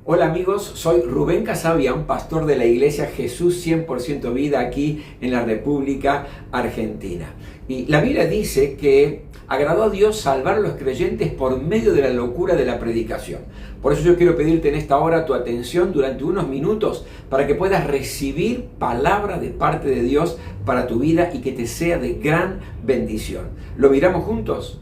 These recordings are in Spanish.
Hola amigos, soy Rubén Casabian, pastor de la iglesia Jesús 100% Vida aquí en la República Argentina. Y la Biblia dice que agradó a Dios salvar a los creyentes por medio de la locura de la predicación. Por eso yo quiero pedirte en esta hora tu atención durante unos minutos para que puedas recibir palabra de parte de Dios para tu vida y que te sea de gran bendición. ¿Lo miramos juntos?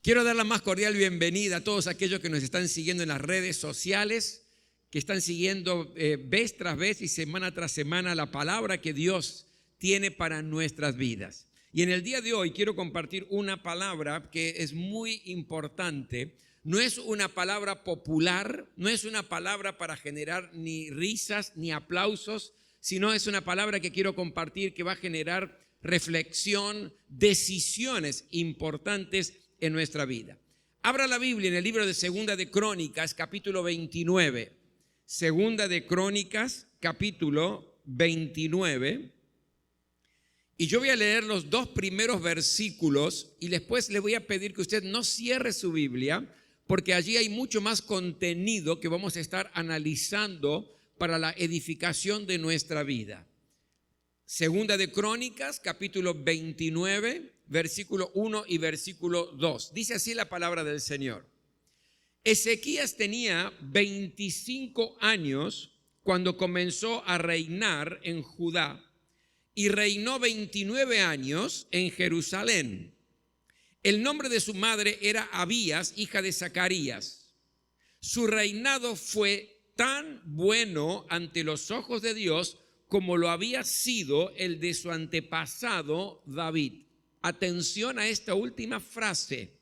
Quiero dar la más cordial bienvenida a todos aquellos que nos están siguiendo en las redes sociales, que están siguiendo vez tras vez y semana tras semana la palabra que Dios tiene para nuestras vidas. Y en el día de hoy quiero compartir una palabra que es muy importante. No es una palabra popular, no es una palabra para generar ni risas ni aplausos, sino es una palabra que quiero compartir que va a generar reflexión, decisiones importantes en nuestra vida. Abra la Biblia en el libro de Segunda de Crónicas, capítulo 29. Segunda de Crónicas, capítulo 29. Y yo voy a leer los dos primeros versículos y después le voy a pedir que usted no cierre su Biblia, porque allí hay mucho más contenido que vamos a estar analizando para la edificación de nuestra vida. Segunda de Crónicas, capítulo 29, versículo 1 y versículo 2. Dice así la palabra del Señor. Ezequías tenía 25 años cuando comenzó a reinar en Judá y reinó 29 años en Jerusalén. El nombre de su madre era Abías, hija de Zacarías. Su reinado fue tan bueno ante los ojos de Dios como lo había sido el de su antepasado David. Atención a esta última frase.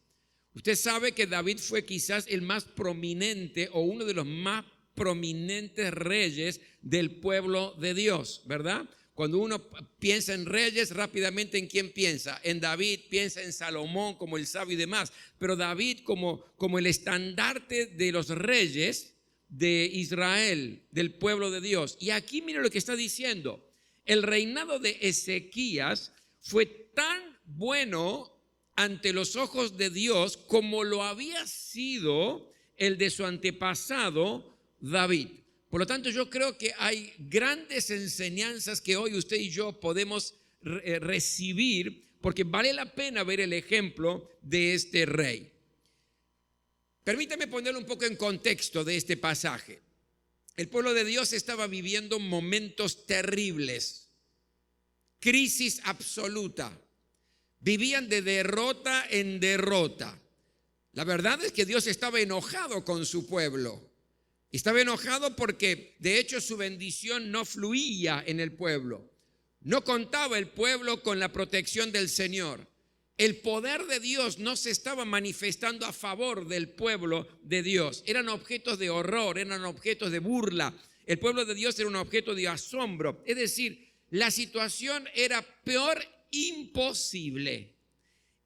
Usted sabe que David fue quizás el más prominente o uno de los más prominentes reyes del pueblo de Dios, ¿verdad? Cuando uno piensa en reyes, rápidamente ¿en quién piensa? En David, piensa en Salomón como el sabio y demás, pero David como el estandarte de los reyes de Israel, del pueblo de Dios. Y aquí mire lo que está diciendo. El reinado de Ezequías fue tan bueno ante los ojos de Dios como lo había sido el de su antepasado David. Por lo tanto, yo creo que hay grandes enseñanzas que hoy usted y yo podemos recibir, porque vale la pena ver el ejemplo de este rey. Permítame ponerlo un poco en contexto de este pasaje. El pueblo de Dios estaba viviendo momentos terribles, crisis absoluta. Vivían de derrota en derrota. La verdad es que Dios estaba enojado con su pueblo. Estaba enojado porque de hecho su bendición no fluía en el pueblo. No contaba el pueblo con la protección del Señor. El poder de Dios no se estaba manifestando a favor del pueblo de Dios. Eran objetos de horror, eran objetos de burla. El pueblo de Dios era un objeto de asombro. Es decir, la situación era peor imposible.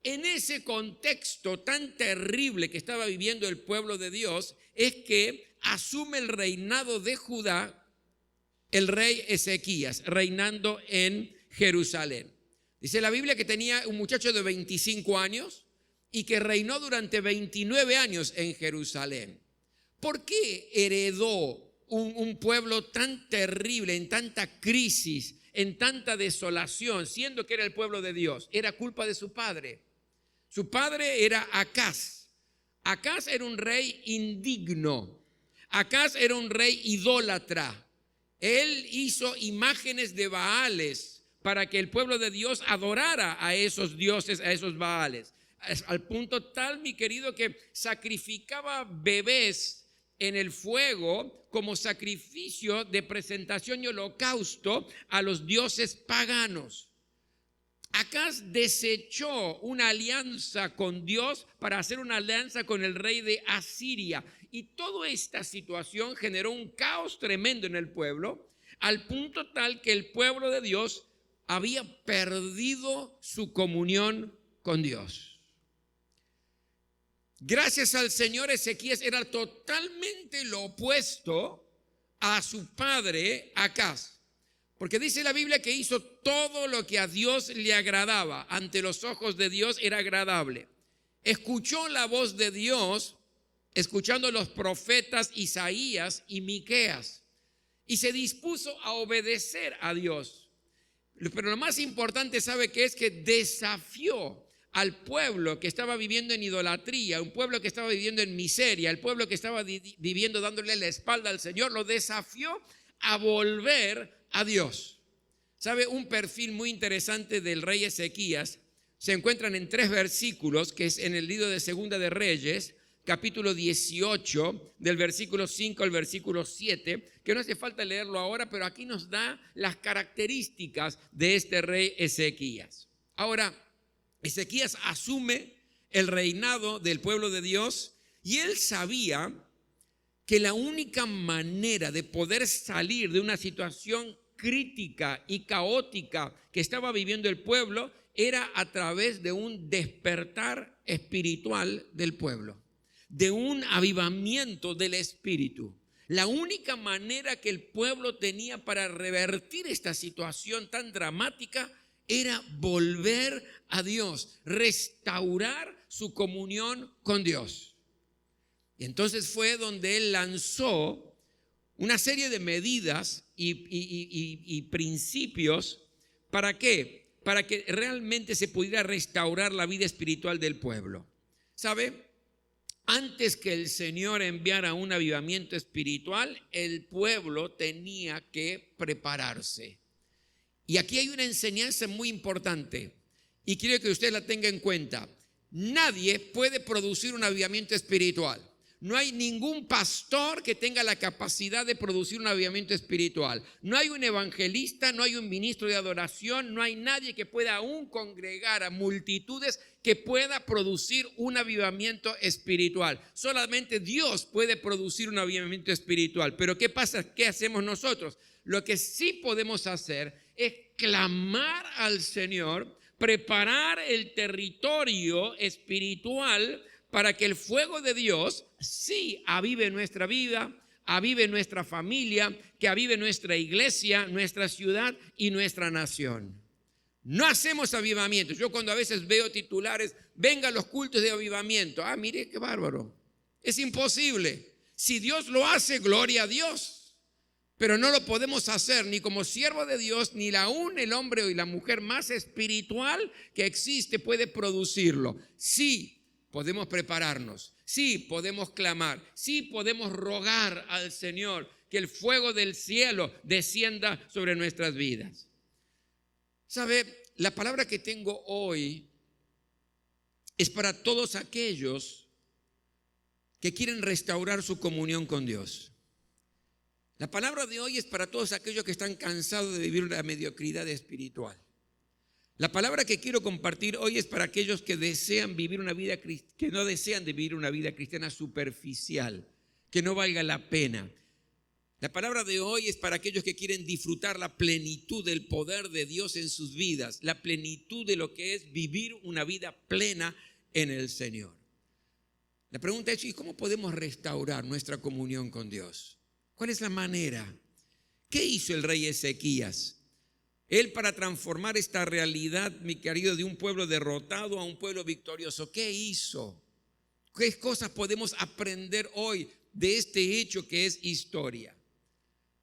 En ese contexto tan terrible que estaba viviendo el pueblo de Dios es que asume el reinado de Judá el rey Ezequías, reinando en Jerusalén. Dice la Biblia que tenía un muchacho de 25 años y que reinó durante 29 años en Jerusalén. ¿Por qué heredó un pueblo tan terrible, en tanta crisis, en tanta desolación, siendo que era el pueblo de Dios? Era culpa de su padre. Su padre era Acaz. Acaz era un rey indigno. Acaz era un rey idólatra. Él hizo imágenes de Baales para que el pueblo de Dios adorara a esos dioses, a esos Baales. Al punto tal, mi querido, que sacrificaba bebés en el fuego como sacrificio de presentación y holocausto a los dioses paganos. Acaz desechó una alianza con Dios para hacer una alianza con el rey de Asiria. Y toda esta situación generó un caos tremendo en el pueblo, al punto tal que el pueblo de Dios había perdido su comunión con Dios. Gracias al Señor, Ezequías era totalmente lo opuesto a su padre Acaz. Porque dice la Biblia que hizo todo lo que a Dios le agradaba. Ante los ojos de Dios era agradable. Escuchó la voz de Dios escuchando los profetas Isaías y Miqueas, y se dispuso a obedecer a Dios. Pero lo más importante, ¿sabe qué es? Que desafió al pueblo que estaba viviendo en idolatría, un pueblo que estaba viviendo en miseria, el pueblo que estaba viviendo dándole la espalda al Señor, lo desafió a volver a Dios. ¿Sabe? Un perfil muy interesante del rey Ezequías se encuentran en 3 versículos, que es en el libro de Segunda de Reyes, capítulo 18, del versículo 5 al versículo 7, que no hace falta leerlo ahora, pero aquí nos da las características de este rey Ezequías. Ahora, Ezequías asume el reinado del pueblo de Dios y él sabía que la única manera de poder salir de una situación crítica y caótica que estaba viviendo el pueblo era a través de un despertar espiritual del pueblo, de un avivamiento del espíritu. La única manera que el pueblo tenía para revertir esta situación tan dramática era volver a Dios, restaurar su comunión con Dios. Y entonces fue donde él lanzó una serie de medidas y principios. ¿Para qué? Para que realmente se pudiera restaurar la vida espiritual del pueblo. ¿Sabe? Antes que el Señor enviara un avivamiento espiritual, el pueblo tenía que prepararse. Y aquí hay una enseñanza muy importante y quiero que usted la tenga en cuenta. Nadie puede producir un avivamiento espiritual. No hay ningún pastor que tenga la capacidad de producir un avivamiento espiritual. No hay un evangelista, no hay un ministro de adoración, no hay nadie que pueda aún congregar a multitudes que pueda producir un avivamiento espiritual. Solamente Dios puede producir un avivamiento espiritual. Pero ¿qué pasa? ¿Qué hacemos nosotros? Lo que sí podemos hacer es clamar al Señor, preparar el territorio espiritual para que el fuego de Dios sí avive nuestra vida, avive nuestra familia, que avive nuestra iglesia, nuestra ciudad y nuestra nación. No hacemos avivamientos. Yo cuando a veces veo titulares, vengan los cultos de avivamiento. Ah, mire qué bárbaro. Es imposible. Si Dios lo hace, gloria a Dios. Pero no lo podemos hacer ni como siervo de Dios, ni aún el hombre y la mujer más espiritual que existe puede producirlo. Sí, podemos prepararnos, sí podemos clamar, sí podemos rogar al Señor que el fuego del cielo descienda sobre nuestras vidas. ¿Sabe? La palabra que tengo hoy es para todos aquellos que quieren restaurar su comunión con Dios. La palabra de hoy es para todos aquellos que están cansados de vivir una mediocridad espiritual. La palabra que quiero compartir hoy es para aquellos que desean vivir una vida, que no desean de vivir una vida cristiana superficial, que no valga la pena. La palabra de hoy es para aquellos que quieren disfrutar la plenitud del poder de Dios en sus vidas, la plenitud de lo que es vivir una vida plena en el Señor. La pregunta es, ¿y cómo podemos restaurar nuestra comunión con Dios? ¿Cuál es la manera? ¿Qué hizo el rey Ezequías? Él, para transformar esta realidad, mi querido, de un pueblo derrotado a un pueblo victorioso, ¿qué hizo? ¿Qué cosas podemos aprender hoy de este hecho que es historia?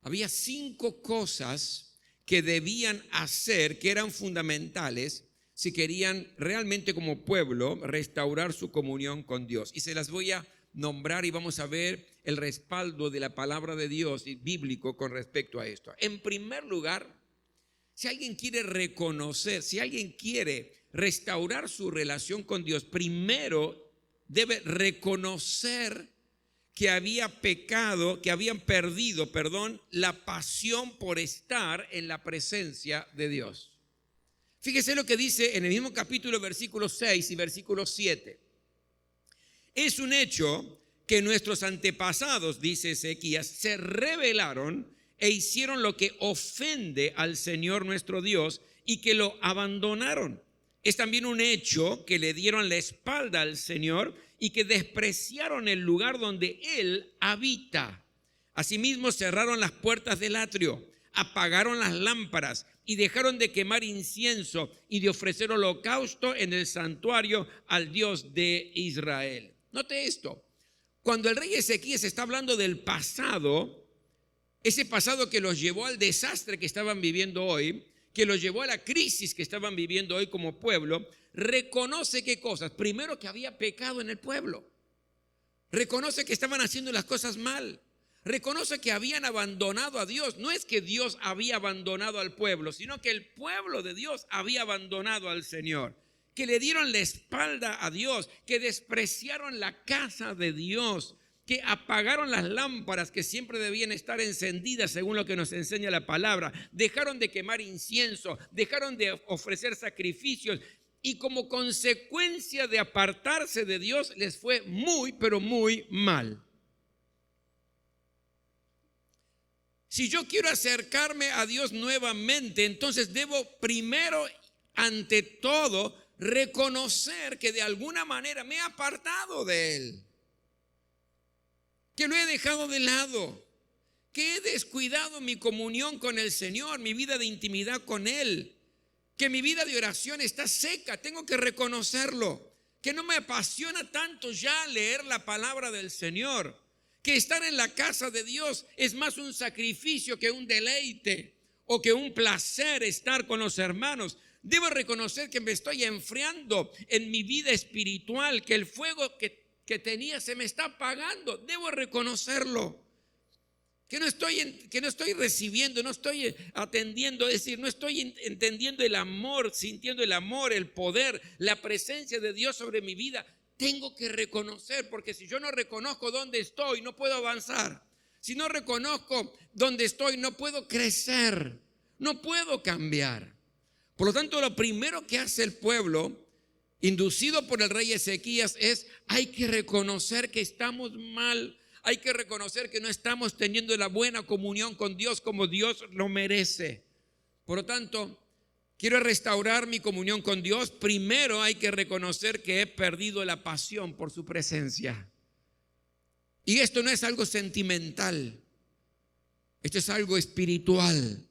Había 5 cosas que debían hacer, que eran fundamentales, si querían realmente como pueblo restaurar su comunión con Dios. Y se las voy a nombrar y vamos a ver el respaldo de la palabra de Dios y bíblico con respecto a esto. En primer lugar, si alguien quiere reconocer, si alguien quiere restaurar su relación con Dios, primero debe reconocer que había pecado, que habían perdido, la pasión por estar en la presencia de Dios. Fíjese lo que dice en el mismo capítulo, versículos 6 y versículo 7. Es un hecho que nuestros antepasados, dice Ezequías, se rebelaron e hicieron lo que ofende al Señor nuestro Dios y que lo abandonaron. Es también un hecho que le dieron la espalda al Señor y que despreciaron el lugar donde Él habita. Asimismo cerraron las puertas del atrio, apagaron las lámparas y dejaron de quemar incienso y de ofrecer holocausto en el santuario al Dios de Israel. Note esto. cuando el rey Ezequías está hablando del pasado, ese pasado que los llevó al desastre que estaban viviendo hoy, que los llevó a la crisis que estaban viviendo hoy como pueblo, reconoce qué cosas. Primero, que había pecado en el pueblo. Reconoce que estaban haciendo las cosas mal. Reconoce que habían abandonado a Dios. No es que Dios había abandonado al pueblo, sino que el pueblo de Dios había abandonado al Señor. Que le dieron la espalda a Dios, que despreciaron la casa de Dios, que apagaron las lámparas que siempre debían estar encendidas según lo que nos enseña la palabra. Dejaron de quemar incienso, dejaron de ofrecer sacrificios. Y como consecuencia de apartarse de Dios, les fue muy, pero muy mal. Si yo quiero acercarme a Dios nuevamente, entonces debo primero, ante todo, reconocer que de alguna manera me he apartado de Él, que lo he dejado de lado, que he descuidado mi comunión con el Señor, mi vida de intimidad con Él, que mi vida de oración está seca. Tengo que reconocerlo, que no me apasiona tanto ya leer la palabra del Señor, que estar en la casa de Dios es más un sacrificio que un deleite o que un placer estar con los hermanos. Debo reconocer que me estoy enfriando en mi vida espiritual, que el fuego que tenía se me está apagando. Debo reconocerlo. Que no estoy recibiendo, no estoy atendiendo, es decir, no estoy entendiendo el amor, sintiendo el amor, el poder, la presencia de Dios sobre mi vida. Tengo que reconocer, porque si yo no reconozco dónde estoy, no puedo avanzar. Si no reconozco dónde estoy, no puedo crecer, no puedo cambiar. Por lo tanto, lo primero que hace el pueblo, inducido por el rey Ezequías, hay que reconocer que estamos mal. Hay que reconocer que no estamos teniendo la buena comunión con Dios como Dios lo merece. Por lo tanto, quiero restaurar mi comunión con Dios. Primero hay que reconocer que he perdido la pasión por su presencia. Y esto no es algo sentimental. Esto es algo espiritual.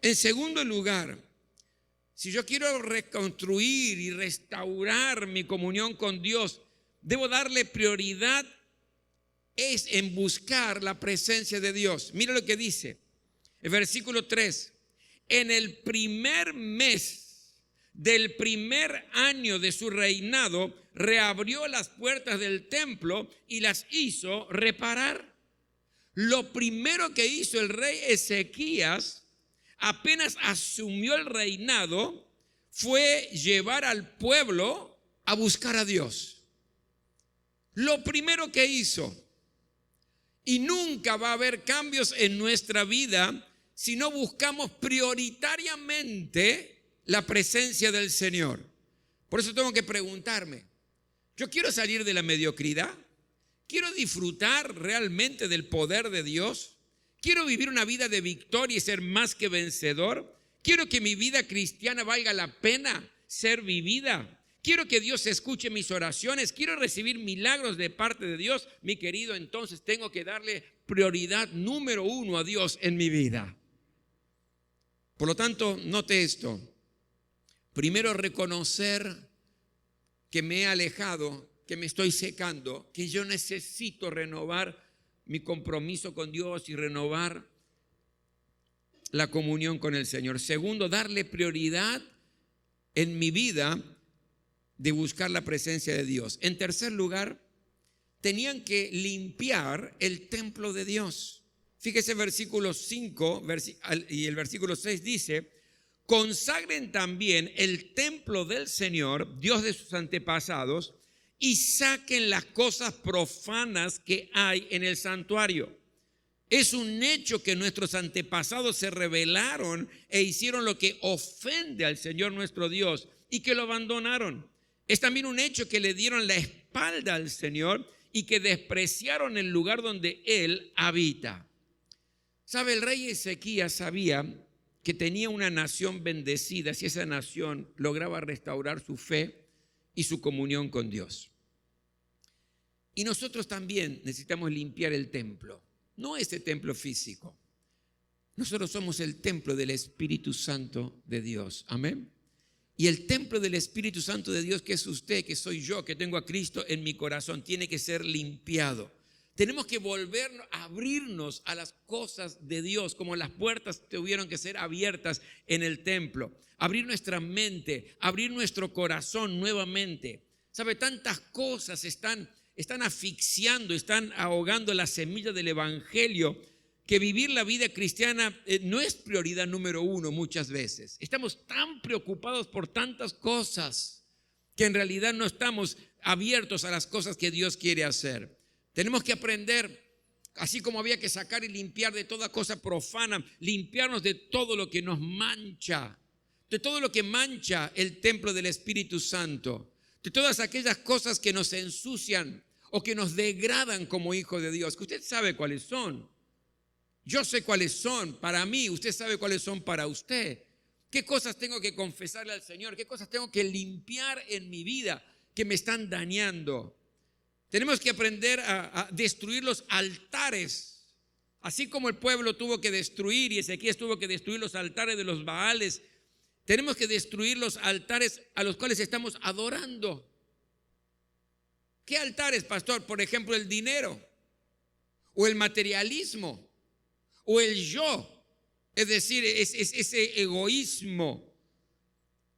En segundo lugar, si yo quiero reconstruir y restaurar mi comunión con Dios, debo darle prioridad en buscar la presencia de Dios. Mira lo que dice el versículo 3. En el primer mes del primer año de su reinado, reabrió las puertas del templo y las hizo reparar. Lo primero que hizo el rey Ezequías, apenas asumió el reinado, fue llevar al pueblo a buscar a Dios. Lo primero que hizo. Y nunca va a haber cambios en nuestra vida si no buscamos prioritariamente la presencia del Señor. Por eso tengo que preguntarme, ¿yo quiero salir de la mediocridad? ¿Quiero disfrutar realmente del poder de Dios? ¿Quiero vivir una vida de victoria y ser más que vencedor? ¿Quiero que mi vida cristiana valga la pena ser vivida? Quiero que Dios escuche mis oraciones, quiero recibir milagros de parte de Dios. Mi querido, entonces tengo que darle prioridad número 1 a Dios en mi vida. Por lo tanto, note esto. Primero, reconocer que me he alejado, que me estoy secando, que yo necesito renovar mi compromiso con Dios y renovar la comunión con el Señor. Segundo, darle prioridad en mi vida de buscar la presencia de Dios. En tercer lugar, tenían que limpiar el templo de Dios. Fíjese versículo 5 y el versículo 6 dice: consagren también el templo del Señor, Dios de sus antepasados, y saquen las cosas profanas que hay en el santuario. Es un hecho que nuestros antepasados se rebelaron e hicieron lo que ofende al Señor nuestro Dios y que lo abandonaron. Es también un hecho que le dieron la espalda al Señor y que despreciaron el lugar donde Él habita. ¿Sabe? El rey Ezequías sabía que tenía una nación bendecida si esa nación lograba restaurar su fe y su comunión con Dios. Y nosotros también necesitamos limpiar el templo, no este templo físico. Nosotros somos el templo del Espíritu Santo de Dios. Amén. Y el templo del Espíritu Santo de Dios, que es usted, que soy yo, que tengo a Cristo en mi corazón, tiene que ser limpiado. Tenemos que volver a abrirnos a las cosas de Dios, como las puertas tuvieron que ser abiertas en el templo. Abrir nuestra mente, abrir nuestro corazón nuevamente. ¿Sabe? Tantas cosas están asfixiando, están ahogando la semilla del evangelio, que vivir la vida cristiana no es prioridad número uno muchas veces. Estamos tan preocupados por tantas cosas que en realidad no estamos abiertos a las cosas que Dios quiere hacer. Tenemos que aprender, así como había que sacar y limpiar de toda cosa profana, limpiarnos de todo lo que nos mancha, de todo lo que mancha el templo del Espíritu Santo, de todas aquellas cosas que nos ensucian o que nos degradan como hijos de Dios, que usted sabe cuáles son. Yo sé cuáles son para mí, usted sabe cuáles son para usted. ¿Qué cosas tengo que confesarle al Señor? ¿Qué cosas tengo que limpiar en mi vida que me están dañando? Tenemos que aprender a destruir los altares. Así como el pueblo tuvo que destruir y Ezequías tuvo que destruir los altares de los Baales, tenemos que destruir los altares a los cuales estamos adorando. ¿Qué altares, pastor? Por ejemplo, el dinero o el materialismo o el yo, es decir, es ese egoísmo.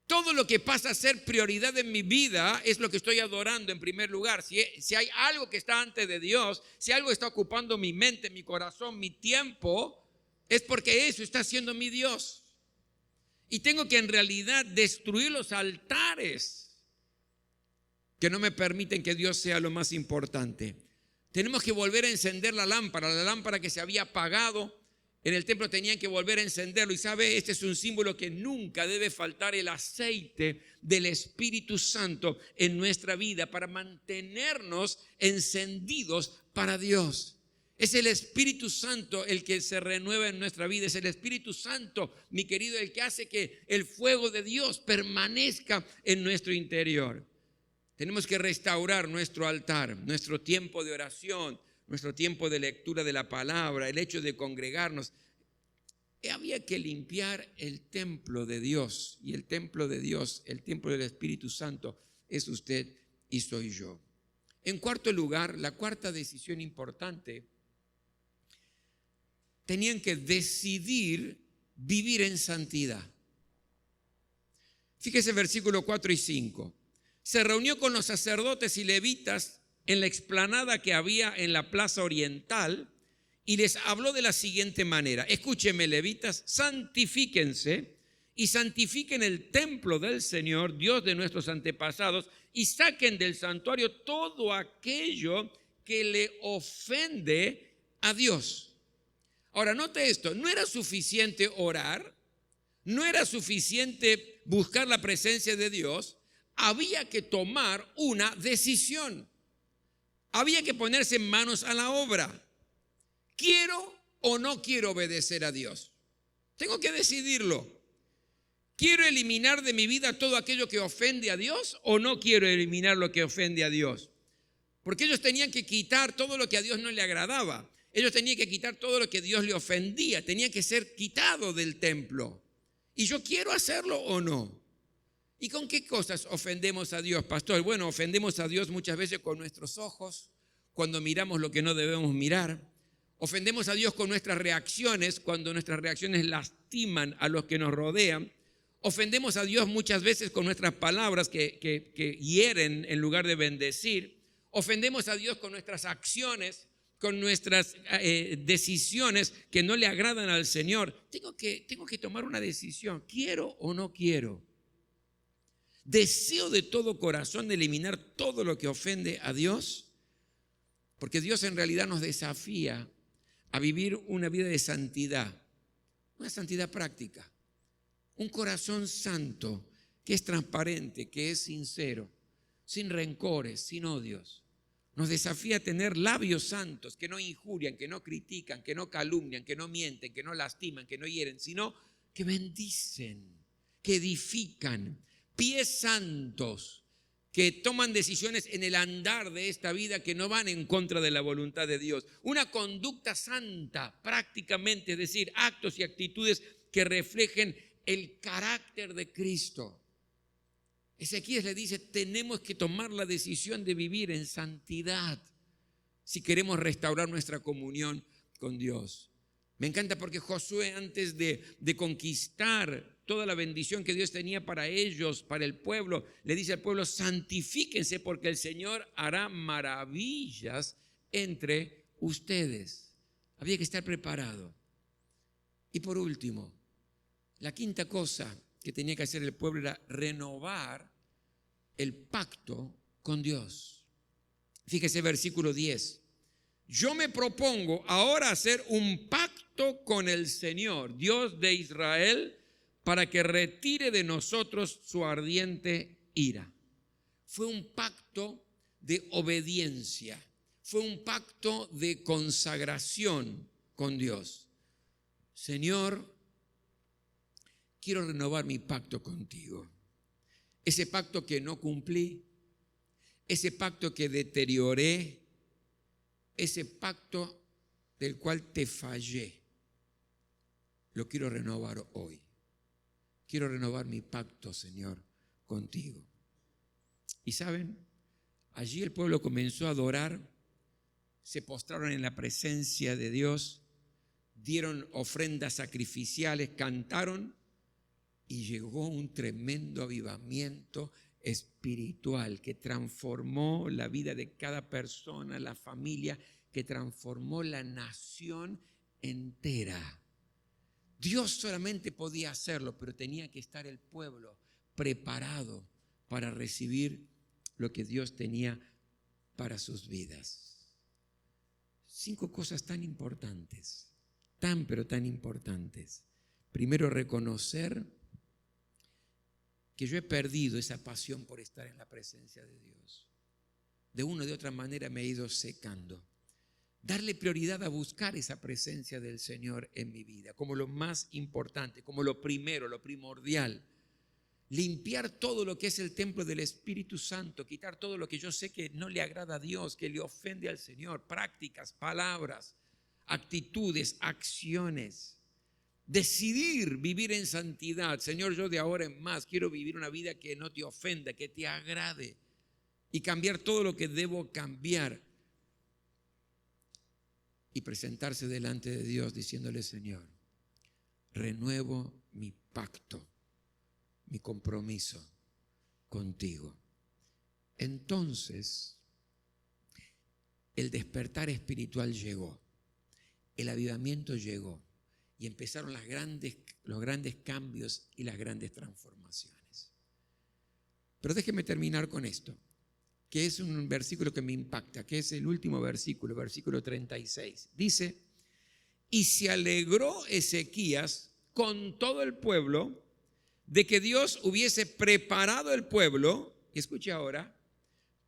Todo lo que pasa a ser prioridad en mi vida es lo que estoy adorando en primer lugar. Si hay algo que está antes de Dios, si algo está ocupando mi mente, mi corazón, mi tiempo, es porque eso está siendo mi Dios. Y tengo que en realidad destruir los altares que no me permiten que Dios sea lo más importante. Tenemos que volver a encender la lámpara que se había apagado. En el templo tenían que volver a encenderlo. Y sabe, este es un símbolo que nunca debe faltar, el aceite del Espíritu Santo en nuestra vida para mantenernos encendidos para Dios. Es el Espíritu Santo el que se renueva en nuestra vida. Es el Espíritu Santo, mi querido, el que hace que el fuego de Dios permanezca en nuestro interior. Tenemos que restaurar nuestro altar, nuestro tiempo de oración, nuestro tiempo de lectura de la palabra, el hecho de congregarnos. Había que limpiar el templo de Dios, y el templo de Dios, el templo del Espíritu Santo, es usted y soy yo. En cuarto lugar, la cuarta decisión importante, tenían que decidir vivir en santidad. Fíjese versículos 4 y 5. Se reunió con los sacerdotes y levitas en la explanada que había en la plaza oriental y les habló de la siguiente manera: escúcheme, levitas, santifíquense y santifiquen el templo del Señor, Dios de nuestros antepasados, y saquen del santuario todo aquello que le ofende a Dios. Ahora, note esto, no era suficiente orar, no era suficiente buscar la presencia de Dios, había que tomar una decisión. Había que ponerse manos a la obra. ¿Quiero o no quiero obedecer a Dios? Tengo que decidirlo. ¿Quiero eliminar de mi vida todo aquello que ofende a Dios o no quiero eliminar lo que ofende a Dios? Porque ellos tenían que quitar todo lo que a Dios no le agradaba. Ellos tenían que quitar todo lo que a Dios le ofendía. Tenía que ser quitado del templo. ¿Y yo quiero hacerlo o no? ¿Y con qué cosas ofendemos a Dios, pastor? Bueno, ofendemos a Dios muchas veces con nuestros ojos, cuando miramos lo que no debemos mirar. Ofendemos a Dios con nuestras reacciones, cuando nuestras reacciones lastiman a los que nos rodean. Ofendemos a Dios muchas veces con nuestras palabras que hieren en lugar de bendecir. Ofendemos a Dios con nuestras acciones, con nuestras decisiones que no le agradan al Señor. Tengo que tomar una decisión. ¿Quiero o no quiero? Deseo de todo corazón de eliminar todo lo que ofende a Dios, porque Dios en realidad nos desafía a vivir una vida de santidad, una santidad práctica, un corazón santo que es transparente, que es sincero, sin rencores, sin odios. Nos desafía a tener labios santos que no injurian, que no critican, que no calumnian, que no mienten, que no lastiman, que no hieren, sino que bendicen, que edifican. Pies santos que toman decisiones en el andar de esta vida que no van en contra de la voluntad de Dios. Una conducta santa prácticamente, es decir, actos y actitudes que reflejen el carácter de Cristo. Ezequías le dice, tenemos que tomar la decisión de vivir en santidad si queremos restaurar nuestra comunión con Dios. Me encanta porque Josué, antes de conquistar toda la bendición que Dios tenía para ellos, para el pueblo, le dice al pueblo, santifíquense porque el Señor hará maravillas entre ustedes. Había que estar preparado. Y por último, la quinta cosa que tenía que hacer el pueblo era renovar el pacto con Dios. Fíjese versículo 10. Yo me propongo ahora hacer un pacto con el Señor, Dios de Israel, para que retire de nosotros su ardiente ira. Fue un pacto de obediencia, fue un pacto de consagración con Dios. Señor, quiero renovar mi pacto contigo. Ese pacto que no cumplí, ese pacto que deterioré, ese pacto del cual te fallé, lo quiero renovar hoy. Quiero renovar mi pacto, Señor, contigo. Y saben, allí el pueblo comenzó a adorar, se postraron en la presencia de Dios, dieron ofrendas sacrificiales, cantaron y llegó un tremendo avivamiento espiritual que transformó la vida de cada persona, la familia, que transformó la nación entera. Dios solamente podía hacerlo, pero tenía que estar el pueblo preparado para recibir lo que Dios tenía para sus vidas. 5 cosas tan importantes, pero tan importantes. Primero, reconocer que yo he perdido esa pasión por estar en la presencia de Dios. De una o de otra manera me he ido secando. Darle prioridad a buscar esa presencia del Señor en mi vida, como lo más importante, como lo primero, lo primordial. Limpiar todo lo que es el templo del Espíritu Santo, quitar todo lo que yo sé que no le agrada a Dios, que le ofende al Señor, prácticas, palabras, actitudes, acciones. Decidir vivir en santidad. Señor, yo de ahora en más quiero vivir una vida que no te ofenda, que te agrade, y cambiar todo lo que debo cambiar. Y presentarse delante de Dios diciéndole, Señor, renuevo mi pacto, mi compromiso contigo. Entonces, el despertar espiritual llegó, el avivamiento llegó. Y empezaron los grandes cambios y las grandes transformaciones. Pero déjeme terminar con esto, que es un versículo que me impacta, que es el último versículo, versículo 36. Dice, y se alegró Ezequías con todo el pueblo de que Dios hubiese preparado el pueblo, y escuche ahora,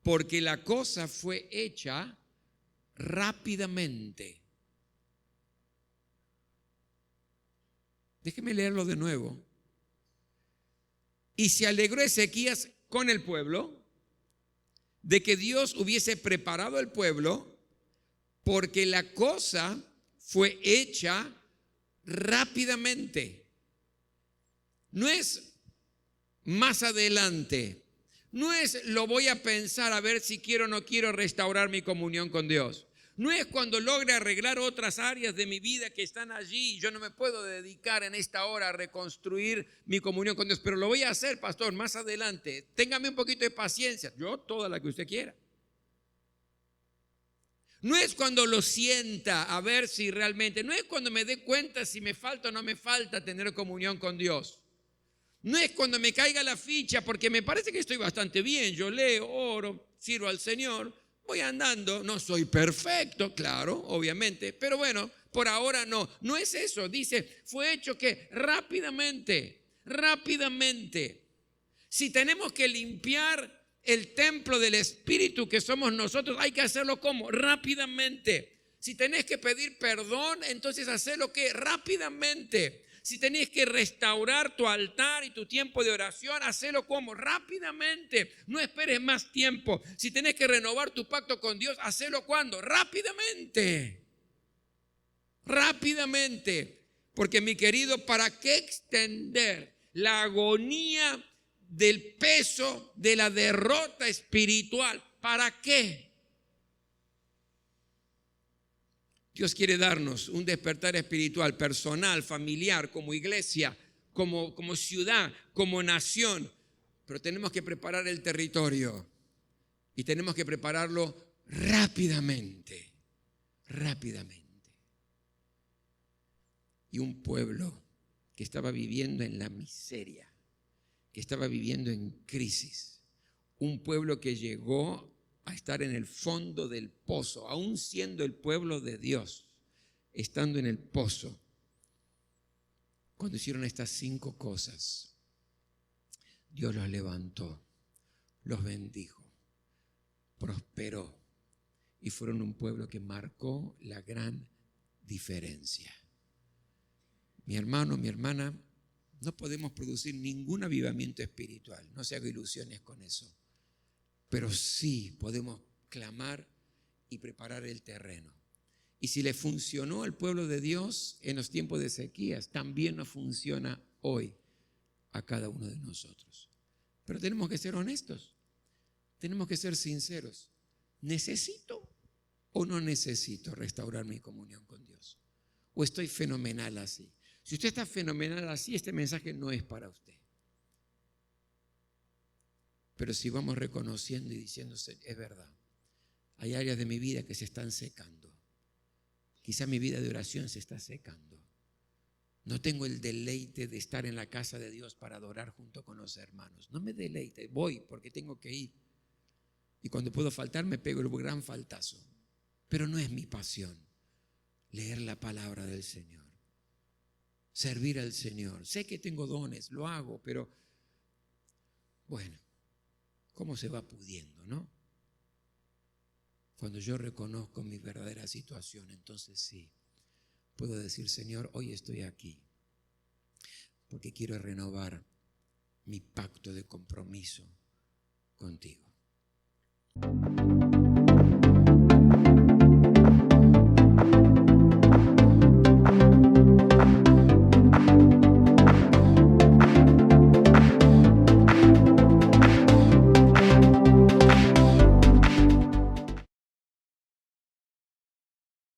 porque la cosa fue hecha rápidamente. Déjeme leerlo de nuevo. Y se alegró Ezequías con el pueblo de que Dios hubiese preparado el pueblo, porque la cosa fue hecha rápidamente. No es más adelante. No es lo voy a pensar a ver si quiero o no quiero restaurar mi comunión con Dios. No es cuando logre arreglar otras áreas de mi vida que están allí. Yo no me puedo dedicar en esta hora a reconstruir mi comunión con Dios, pero lo voy a hacer, pastor, más adelante. Téngame un poquito de paciencia. Yo, toda la que usted quiera. No es cuando lo sienta a ver si realmente, no es cuando me dé cuenta si me falta o no me falta tener comunión con Dios. No es cuando me caiga la ficha porque me parece que estoy bastante bien. Yo leo, oro, sirvo al Señor. Voy andando, no soy perfecto, claro, obviamente, pero bueno, por ahora no. No es eso, dice, fue hecho que rápidamente. Si tenemos que limpiar el templo del Espíritu que somos nosotros, hay que hacerlo ¿cómo? Rápidamente. Si tenés que pedir perdón, entonces hacelo ¿qué? Rápidamente. Si tenés que restaurar tu altar y tu tiempo de oración, hacelo ¿cómo? Rápidamente. No esperes más tiempo. Si tenés que renovar tu pacto con Dios, hacelo ¿cuándo? Rápidamente. Porque mi querido, ¿para qué extender la agonía del peso de la derrota espiritual. ¿Para qué? Dios quiere darnos un despertar espiritual, personal, familiar, como iglesia, como ciudad, como nación. Pero tenemos que preparar el territorio y tenemos que prepararlo rápidamente, rápidamente. Y un pueblo que estaba viviendo en la miseria, que estaba viviendo en crisis, un pueblo que llegó a estar en el fondo del pozo, aún siendo el pueblo de Dios, estando en el pozo, cuando hicieron estas 5 cosas, Dios los levantó, los bendijo, prosperó y fueron un pueblo que marcó la gran diferencia. Mi hermano, mi hermana, no podemos producir ningún avivamiento espiritual, no se haga ilusiones con eso, pero sí podemos clamar y preparar el terreno. Y si le funcionó al pueblo de Dios en los tiempos de sequías, también nos funciona hoy a cada uno de nosotros. Pero tenemos que ser honestos, tenemos que ser sinceros. ¿Necesito o no necesito restaurar mi comunión con Dios? ¿O estoy fenomenal así? Si usted está fenomenal así, este mensaje no es para usted. Pero si vamos reconociendo y diciéndose, es verdad, hay áreas de mi vida que se están secando. Quizá mi vida de oración se está secando. No tengo el deleite de estar en la casa de Dios para adorar junto con los hermanos. No me deleite, voy porque tengo que ir. Y cuando puedo faltar me pego el gran faltazo. Pero no es mi pasión leer la palabra del Señor, servir al Señor. Sé que tengo dones, lo hago, pero bueno, ¿cómo se va pudiendo, no? Cuando yo reconozco mi verdadera situación, entonces sí, puedo decir, Señor, hoy estoy aquí porque quiero renovar mi pacto de compromiso contigo.